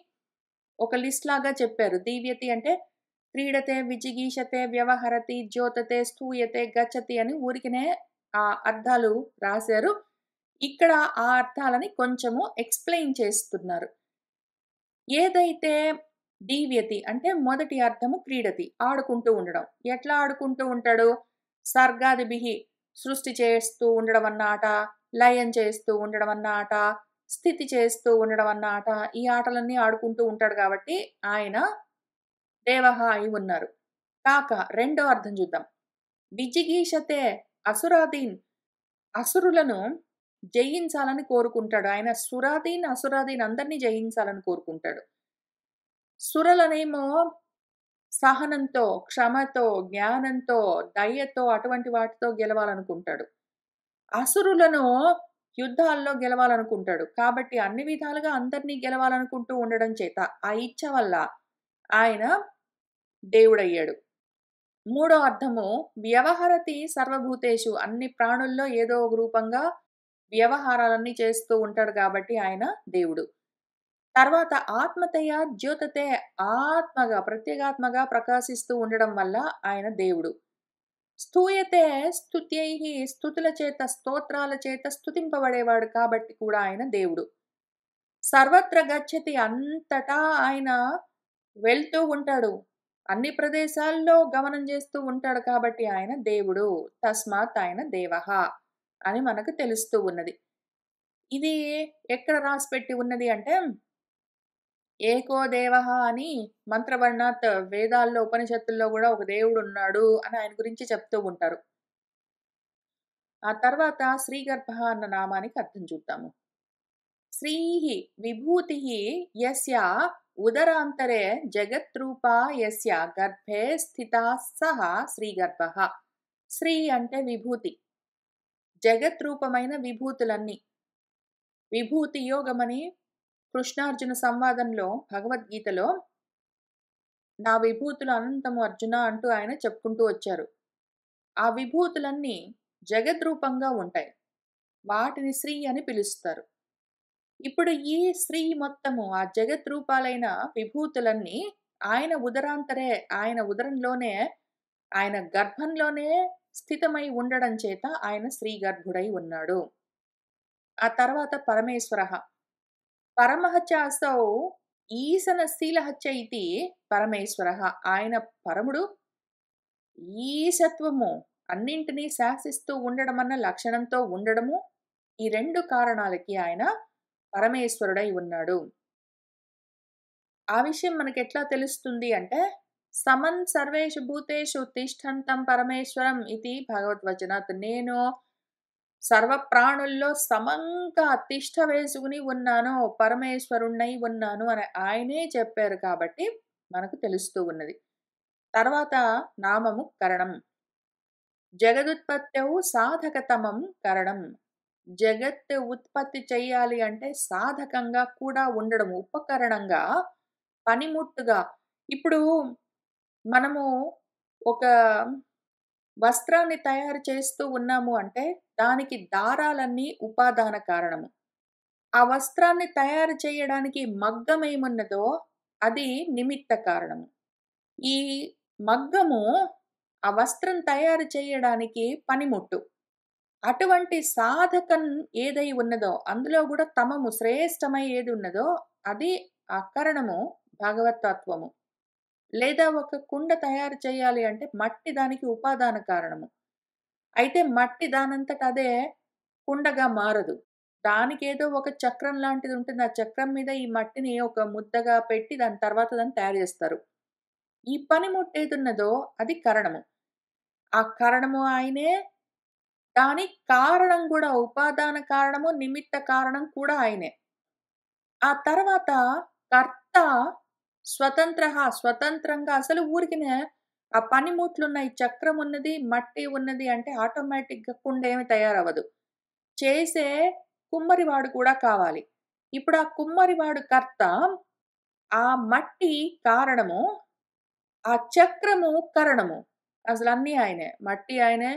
ఒక లిస్ట్ లాగా చెప్పారు. దీవ్యతి అంటే క్రీడతే, విజిగీషతే, వ్యవహరతి, ద్యోతతే, స్తూయతే, గచ్చతి అని ఊరికనే ఆ అర్థాలు రాశారు. ఇక్కడ ఆ అర్థాలని కొంచెము ఎక్స్‌ప్లెయిన్ చేస్తున్నారు. ఏదైతే దీవ్యతి అంటే మొదటి అర్థము క్రీడతి ఆడుకుంటూ ఉండడం. ఎట్లా ఆడుకుంటూ ఉంటాడు? సర్గాదిభిః సృష్టి చేస్తూ ఉండడం అన్న ఆట, లయం చేస్తూ ఉండడం అన్న ఆట, స్థితి చేస్తూ ఉండడం అన్న ఆట, ఈ ఆటలన్నీ ఆడుకుంటూ ఉంటాడు కాబట్టి ఆయన దేవః అయి ఉన్నారు. కాక రెండో అర్థం చూద్దాం. విజిగీషతే అసురాదీన్ అసురులను జయించాలని కోరుకుంటాడు. ఆయన అసురాదీన్ అందరినీ జయించాలని కోరుకుంటాడు. సురలనేమో సహనంతో, క్షమతో, జ్ఞానంతో, దయతో అటువంటి వాటితో గెలవాలనుకుంటాడు. అసురులను యుద్ధాల్లో గెలవాలనుకుంటాడు. కాబట్టి అన్ని విధాలుగా అందరినీ గెలవాలనుకుంటూ ఉండడం చేత ఆ ఇచ్చ వల్ల ఆయన దేవుడయ్యాడు. మూడో అర్థము వ్యవహరతి సర్వభూతేషు అన్ని ప్రాణుల్లో ఏదో ఒక రూపంగా వ్యవహారాలన్నీ చేస్తూ ఉంటాడు కాబట్టి ఆయన దేవుడు. తర్వాత ఆత్మతయ ద్యోతతే ఆత్మగా ప్రత్యేగాత్మగా ప్రకాశిస్తూ ఉండడం వల్ల ఆయన దేవుడు. స్తూయతే స్తుత్యైః స్తుతుల చేత స్తోత్రాల చేత స్తుతింపబడేవాడు కాబట్టి కూడా ఆయన దేవుడు. సర్వత్ర గచ్చతి అంతటా ఆయన వెళ్తూ ఉంటాడు. అన్ని ప్రదేశాల్లో గమనం చేస్తూ ఉంటాడు కాబట్టి ఆయన దేవుడు. తస్మాత్ ఆయన దేవః అని మనకు తెలుస్తూ ఉన్నది. ఇది ఎక్కడ రాసిపెట్టి ఉన్నది అంటే ఏకో దేవః అని మంత్రవర్ణాత్ వేదాల్లో ఉపనిషత్తుల్లో కూడా ఒక దేవుడు ఉన్నాడు అని ఆయన గురించి చెప్తూ ఉంటారు. ఆ తర్వాత శ్రీగర్భః అన్న నామానికి అర్థం చూద్దాము. శ్రీః విభూతిః యస్య ఉదరాంతరే జగత్రూపా యస్య గర్భే స్థితా సః శ్రీగర్భః. శ్రీ అంటే విభూతి. జగత్రూపమైన విభూతులన్నీ. విభూతి యోగమని కృష్ణార్జున సంవాదంలో భగవద్గీతలో నా విభూతులు అనంతము అర్జున అంటూ ఆయన చెప్పుకుంటూ వచ్చారు. ఆ విభూతులన్నీ జగద్రూపంగా ఉంటాయి. వాటిని శ్రీ అని పిలుస్తారు. ఇప్పుడు ఈ శ్రీ మొత్తము ఆ జగద్రూపాలైన విభూతులన్నీ ఆయన ఉదరాంతరే ఆయన ఉదరంలోనే ఆయన గర్భంలోనే స్థితమై ఉండడం చేత ఆయన శ్రీ గర్భుడై ఉన్నాడు. ఆ తర్వాత పరమేశ్వరః పరమః చ అసౌ ఈశనశీలః చ ఇతి పరమేశ్వరః. ఆయన పరముడు, ఈశత్వము అన్నింటినీ శాసిస్తూ ఉండడం అన్న లక్షణంతో ఉండడము, ఈ 2 కారణాలకి ఆయన పరమేశ్వరుడై ఉన్నాడు. ఆ విషయం మనకెట్లా తెలుస్తుంది అంటే సమన్ సర్వేషు భూతేషు తిష్టంతం పరమేశ్వరం ఇది భగవద్వచనాత్. నేను సర్వ ప్రాణుల్లో సమంగా తిష్ట వేసుకుని ఉన్నాను, పరమేశ్వరుణ్ణై ఉన్నాను అని ఆయనే చెప్పారు కాబట్టి మనకు తెలుస్తూ ఉన్నది. తర్వాత నామము కరణం. జగదుత్పత్తౌ సాధకతమం కరణం. జగత్ ఉత్పత్తి చెయ్యాలి అంటే సాధకంగా కూడా ఉండడం, ఉపకరణంగా, పనిముట్టుగా. ఇప్పుడు మనము ఒక వస్త్రాన్ని తయారు చేస్తూ ఉన్నాము అంటే దానికి దారాలన్నీ ఉపాదాన కారణము. ఆ వస్త్రాన్ని తయారు చేయడానికి మగ్గం ఏమున్నదో అది నిమిత్త కారణము. ఈ మగ్గము ఆ వస్త్రం తయారు చేయడానికి పనిముట్టు. అటువంటి సాధకం ఏదై ఉన్నదో అందులో గూడా తమము శ్రేష్టమై ఏది ఉన్నదో అది అకరణము, భగవత్తత్వము. లేదా ఒక కుండ తయారు చేయాలి అంటే మట్టి దానికి ఉపాదాన కారణము. అయితే మట్టి దానంతట అదే కుండగా మారదు. దానికేదో ఒక చక్రం లాంటిది ఉంటుంది. ఆ చక్రం మీద ఈ మట్టిని ఒక ముద్దగా పెట్టి దాని తర్వాత దాన్ని తయారు జేస్తారు. ఈ పనిముట్టు ఏదున్నదో అది కరణము. ఆ కరణము ఆయనే. దాని కారణం గూడా ఉపాదాన కారణము, నిమిత్త కారణం కూడా ఆయనే. ఆ తర్వాత కర్త స్వతంత్రంగా అసలు ఊరికినే ఆ పనిముట్లున్నాయి. చక్రం ఉన్నది, మట్టి ఉన్నది అంటే ఆటోమేటిక్‌గా కుండ ఏమి తయారవ్వదు. చేసే కుమ్మరివాడు కూడా కావాలి. ఇప్పుడు ఆ కుమ్మరివాడు కర్త, ఆ మట్టి కారణము, ఆ చక్రము కరణము. అసలన్నీ ఆయనే. మట్టి ఆయనే.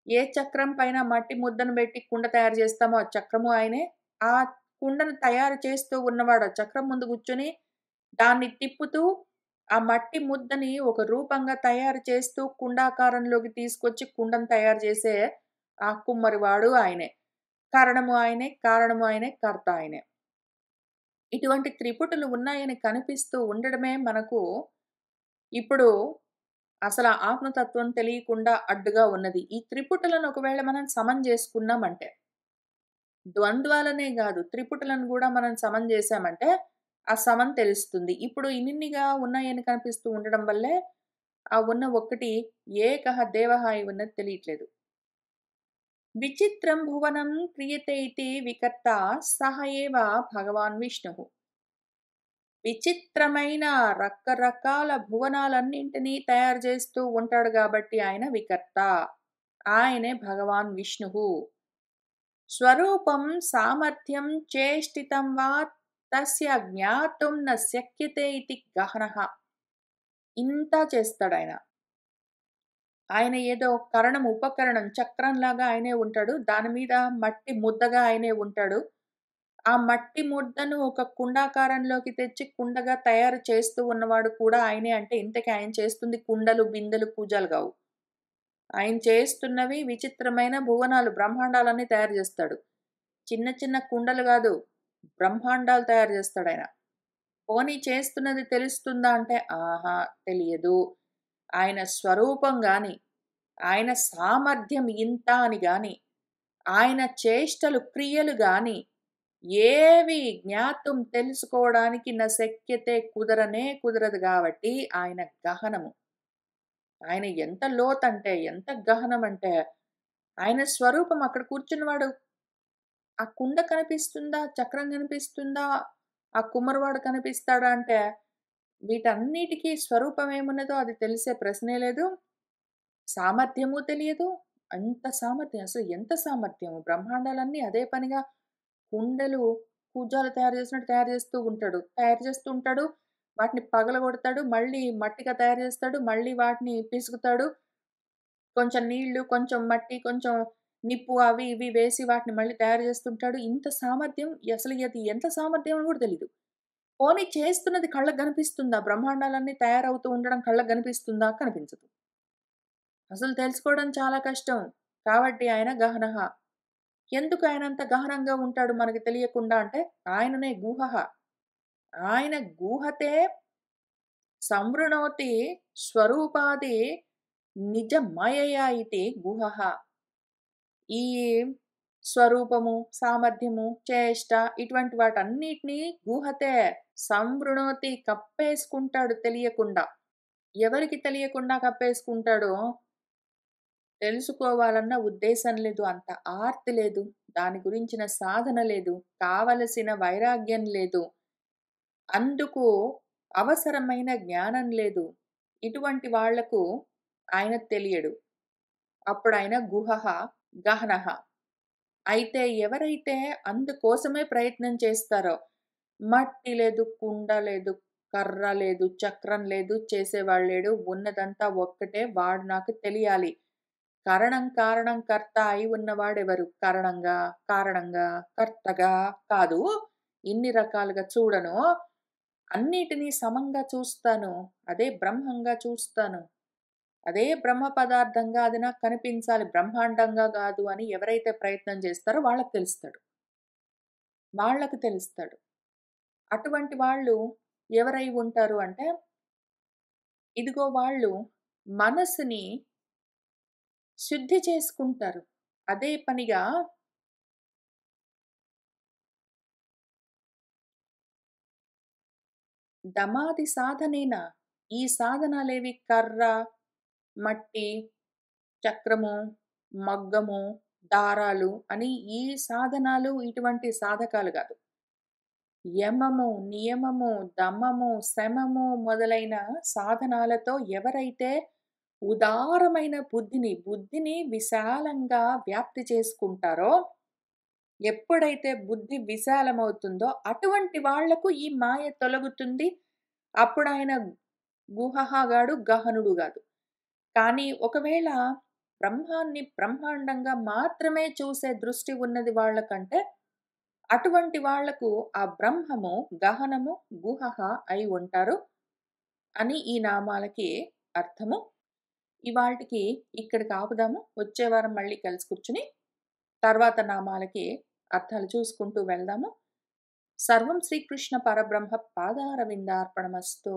ఏ చక్రం పైన మట్టి ముద్దను బెట్టి కుండ తయారు జేస్తామో ఆ చక్రము ఆయనే. ఆ కుండను తయారు చేస్తూ ఉన్నవాడు ఆ చక్రం ముందు గూర్చొని దాన్ని తిప్పుతూ ఆ మట్టి ముద్దని ఒక రూపంగా తయారు చేస్తూ కుండాకారంలోకి తీసుకొచ్చి కుండను తయారు చేసే ఆ కుమ్మరివాడు ఆయనే. కారణము ఆయనే, కారణము ఆయనే, కర్త ఆయనే. ఇటువంటి త్రిపుటులు ఉన్నాయని కనిపిస్తూ ఉండడమే మనకు ఇప్పుడు అసల ఆత్మతత్వం తెలియకుండా అడ్డుగా ఉన్నది. ఈ త్రిపుటులను ఒకవేళ మనం సమం జేసుకున్నామంటే, ద్వంద్వాలనే గాదు త్రిపుటులను గూడా మనం సమం జేశామంటే, ఆ సమం తెలుస్తుంది. ఇప్పుడు ఇన్నిన్నిగా ఉన్నాయని కనిపిస్తూ ఉండడం వల్లే, ఆ ఉన్న ఒక్కటి ఏకః దేవః అయి ఉన్నది తెలియట్లేదు. విచిత్రం భువనం క్రియతే ఇతి వికర్త సహ ఏవ భగవాన్ విష్ణుః. విచిత్రమైన రకరకాల భువనాలన్నింటినీ తయారు చేస్తూ ఉంటాడు గాబట్టి ఆయన వికర్త. ఆయనే భగవాన్ విష్ణువు. స్వరూపం సామర్థ్యం చేష్టితం వా తస్య జ్ఞాతుం న శక్యతే ఇతి గహనః. ఇంత చేస్తాడాయన. ఆయన ఏదో కరణం, ఉపకరణం చక్రంలాగా ఆయనే ఉంటాడు. దాని మీద మట్టి ముద్దగా ఆయనే ఉంటాడు. ఆ మట్టి ముద్దను ఒక కుండాకారంలోకి తెచ్చి కుండగా తయారు చేస్తూ ఉన్నవాడు కూడా ఆయనే అంటే ఇంతకి ఆయన చేస్తుంది కుండలు, బిందెలు, కూజాలు గావు. ఆయన చేస్తున్నవి విచిత్రమైన భువనాలు, బ్రహ్మాండాలన్నీ తయారు జేస్తాడు. చిన్న చిన్న కుండలు గాదు, బ్రహ్మాండాలు తయారు జేస్తాడాయన. పోనీ చేస్తున్నది తెలుస్తుందా అంటే, ఆహా! తెలియదు. ఆయన స్వరూపం గాని, ఆయన సామర్థ్యం ఇంత అని గాని, ఆయన చేష్టలు, క్రియలు గాని ఏవి జ్ఞాతుం తెలుసుకోవడానికి న శక్యతే కుదరనే కుదరదు గాబట్టి ఆయన గహనము. ఆయన ఎంత లోతంటే, ఎంత గహనమంటే, ఆయన స్వరూపం అక్కడ కూర్చున్నవాడు ఆ కుండ కనిపిస్తుందా? చక్రం కనిపిస్తుందా? ఆ కుమ్మరివాడు కనిపిస్తాడా అంటే, వీటన్నిటికి స్వరూపం ఏమున్నదో అది తెలిసే ప్రశ్నే లేదు. సామర్థ్యము తెలియదు. అంత సామర్థ్యం అసలు ఎంత సామర్థ్యము. బ్రహ్మాండాలన్నీ అదే పనిగా కుండలు, కూజాలు తయారు చేసినట్టు తయారు చేస్తూ ఉంటాడు. తయారు చేస్తూ ఉంటాడు. వాటిని పగలగొడతాడు. మళ్ళీ మట్టిగా తయారు చేస్తాడు. మళ్ళీ వాటిని పిసుకుతాడు. కొంచెం నీళ్లు, కొంచెం మట్టి, కొంచెం నిప్పు అవి ఇవి వేసి వాటిని మళ్ళీ తయారు చేస్తుంటాడు. ఇంత సామర్థ్యం అసలు అది ఎంత సామర్థ్యం అని కూడా తెలీదు. పోనీ చేస్తున్నది కళ్ళకి కనిపిస్తుందా? బ్రహ్మాండాలన్నీ తయారవుతూ ఉండడం కళ్ళకి కనిపిస్తుందా? కనిపించదు. అసలు తెలుసుకోవడం చాలా కష్టం. కాబట్టి ఆయన గహనః. ఎందుకు ఆయనంత గహనంగా ఉంటాడు మనకి తెలియకుండా అంటే, ఆయననే గూహః. ఆయన గూహతే సంవృణోతి స్వరూపాది నిజ మాయయా ఇతి గుహః. ఈ స్వరూపము, సామర్థ్యము, చేష్ట ఇటువంటి వాటన్నిటిని గూహతే సంవృణోతి కప్పేసుకుంటాడు తెలియకుండా. ఎవరికి తెలియకుండా కప్పేసుకుంటాడో తెలుసుకోవాలన్న ఉద్దేశం లేదు. అంత ఆర్తి లేదు. దాని గురించిన సాధన లేదు. కావలసిన వైరాగ్యం లేదు. అందుకు అవసరమైన జ్ఞానం లేదు. ఇటువంటి వాళ్లకు ఆయన తెలియడు. అప్పుడాయన గుహః, గహనః. అయితే ఎవరైతే అందుకోసమే ప్రయత్నం చేస్తారో, మట్టి లేదు, కుండ లేదు, కర్ర లేదు, చక్రం లేదు, చేసేవాడు లేడు, ఉన్నదంతా ఒక్కటే, వాడు నాకు తెలియాలి. కరణం, కారణం, కర్త అయి ఉన్నవాడెవరు? కారణంగా, కర్తగా కాదు. ఇన్ని రకాలుగా చూడను. అన్నిటినీ సమంగా చూస్తాను. అదే బ్రహ్మంగా చూస్తాను. అదే బ్రహ్మ పదార్థంగా అది నాకు కనిపించాలి. బ్రహ్మాండంగా గాదు అని ఎవరైతే ప్రయత్నం చేస్తారో వాళ్ళకి తెలుస్తాడు. వాళ్ళకి తెలుస్తాడు. అటువంటి వాళ్ళు ఎవరై ఉంటారు అంటే, ఇదిగో వాళ్ళు మనసుని శుద్ధి చేసుకుంటారు. అదే పనిగా దమాది సాధనేనా? ఈ సాధనాలేవి? కర్ర, మట్టి, చక్రము, మగ్గము, దారాలు అని ఈ సాధనాలు ఇటువంటి సాధకాలు గాదు. యమము, నియమము, దమము, శమము మొదలైన సాధనాలతో ఎవరైతే ఉదారమైన బుద్ధిని విశాలంగా వ్యాప్తి చేసుకుంటారో, ఎప్పుడైతే బుద్ధి విశాలమవుతుందో అటువంటి వాళ్లకు ఈ మాయ తొలగుతుంది. అప్పుడాయన గుహః గాడు, గహనుడు గాదు. కానీ ఒకవేళ బ్రహ్మాన్ని బ్రహ్మాండంగా మాత్రమే చూసే దృష్టి ఉన్నది వాళ్ళకంటే, అటువంటి వాళ్లకు ఆ బ్రహ్మము గహనము, గుహః అయి ఉంటారు అని ఈ నామాలకి అర్థము. ఇవాల్టికి ఇక్కడికి ఆపుదాము. వచ్చే వారం మళ్ళీ కలిసి కూర్చుని తర్వాత నామాలకి అర్థాలు చూసుకుంటూ వెళ్దాము. సర్వం శ్రీకృష్ణ పరబ్రహ్మ పాదారవిందార్పణమస్తు.